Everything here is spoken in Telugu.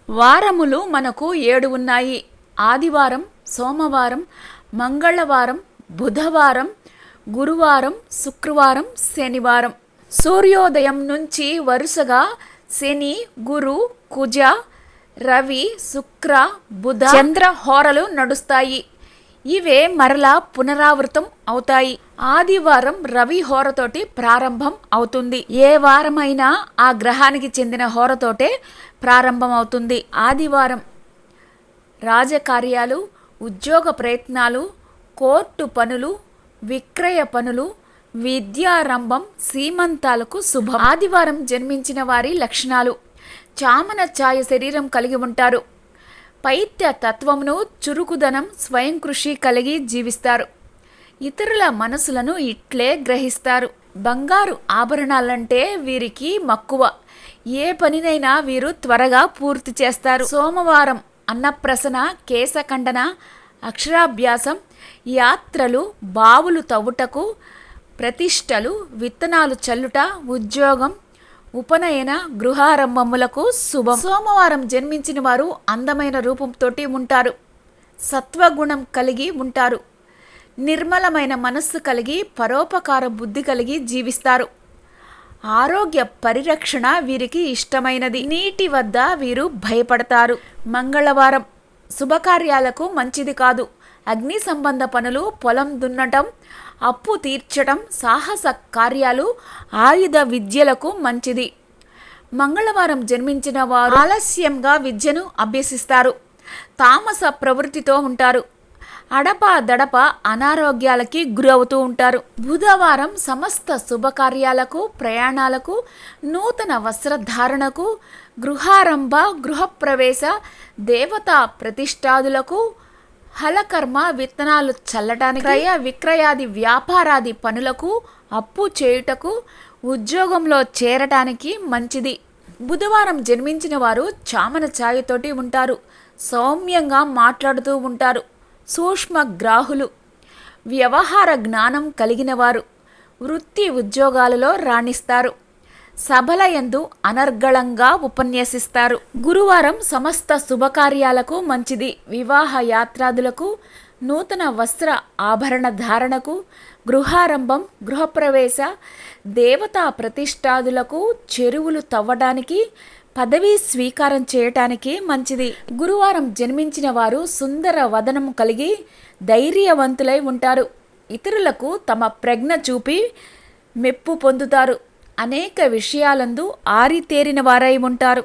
వారములు మనకు 7 ఉన్నాయి. ఆదివారం, సోమవారం, మంగళవారం, బుధవారం, గురువారం, శుక్రవారం, శనివారం. సూర్యోదయం నుంచి వరుసగా శని, గురు, కుజ, రవి, శుక్ర, బుధ, చంద్ర హోరలు నడుస్తాయి. ఇవే మరలా పునరావృతం అవుతాయి. ఆదివారం రవి హోరతోటి ప్రారంభం అవుతుంది. ఏ వారమైనా ఆ గ్రహానికి చెందిన హోరతోటే ప్రారంభం అవుతుంది. ఆదివారం రాజకార్యాలు, ఉద్యోగ ప్రయత్నాలు, కోర్టు పనులు, విక్రయ పనులు, విద్యారంభం, సీమంతాలకు శుభం. ఆదివారం జన్మించిన వారి లక్షణాలు: చామన ఛాయ శరీరం కలిగి ఉంటారు. పైత్య తత్వమును, చురుకుదనం, స్వయం కృషి కలిగి జీవిస్తారు. ఇతరుల మనసులను ఇట్లే గ్రహిస్తారు. బంగారు ఆభరణాలంటే వీరికి మక్కువ. ఏ పనినైనా వీరు త్వరగా పూర్తి చేస్తారు. సోమవారం అన్నప్రసన, కేశఖండన, అక్షరాభ్యాసం, యాత్రలు, బావులు తవ్వుటకు, ప్రతిష్టలు, విత్తనాలు చల్లుట, ఉద్యోగం, ఉపనయన, గృహారంభములకు శుభం. సోమవారం జన్మించిన వారు అందమైన రూపంతో ఉంటారు. సత్వగుణం కలిగి ఉంటారు. నిర్మలమైన మనస్సు కలిగి, పరోపకార బుద్ధి కలిగి జీవిస్తారు. ఆరోగ్య పరిరక్షణ వీరికి ఇష్టమైనది. నీటి వద్ద వీరు భయపడతారు. మంగళవారం శుభకార్యాలకు మంచిది కాదు. అగ్ని సంబంధ పనులు, పొలం దున్నటం, అప్పు తీర్చడం, సాహస కార్యాలు, ఆయుధ విద్యలకు మంచిది. మంగళవారం జన్మించిన వారు ఆలస్యంగా విద్యను అభ్యసిస్తారు. తామస ప్రవృత్తితో ఉంటారు. అడప దడప అనారోగ్యాలకి గురవుతూ ఉంటారు. బుధవారం సమస్త శుభకార్యాలకు, ప్రయాణాలకు, నూతన వస్త్రధారణకు, గృహారంభ, గృహప్రవేశ, దేవతా ప్రతిష్టాదులకు, హలకర్మ, విత్తనాలు చల్లటానికి, క్రయ విక్రయాది వ్యాపారాది పనులకు, అప్పు చేయుటకు, ఉద్యోగంలో చేరటానికి మంచిది. బుధవారం జన్మించిన వారు చామన ఛాయతోటి ఉంటారు. సౌమ్యంగా మాట్లాడుతూ ఉంటారు. సూక్ష్మగ్రాహులు, వ్యవహార జ్ఞానం కలిగినవారు. వృత్తి ఉద్యోగాలలో రాణిస్తారు. సభలయందు అనర్గళంగా ఉపన్యసిస్తారు. గురువారం సమస్త శుభకార్యాలకు మంచిది. వివాహ యాత్రాదులకు, నూతన వస్త్ర ఆభరణ ధారణకు, గృహారంభం, గృహప్రవేశ, దేవతా ప్రతిష్టాదులకు, చెరువులు తవ్వడానికి, పదవీ స్వీకారం చేయటానికి మంచిది. గురువారం జన్మించిన వారు సుందర వదనం కలిగి ధైర్యవంతులై ఉంటారు. ఇతరులకు తమ ప్రజ్ఞ చూపి మెప్పు పొందుతారు. అనేక విషయాలందు ఆరితేరిన వారై ఉంటారు.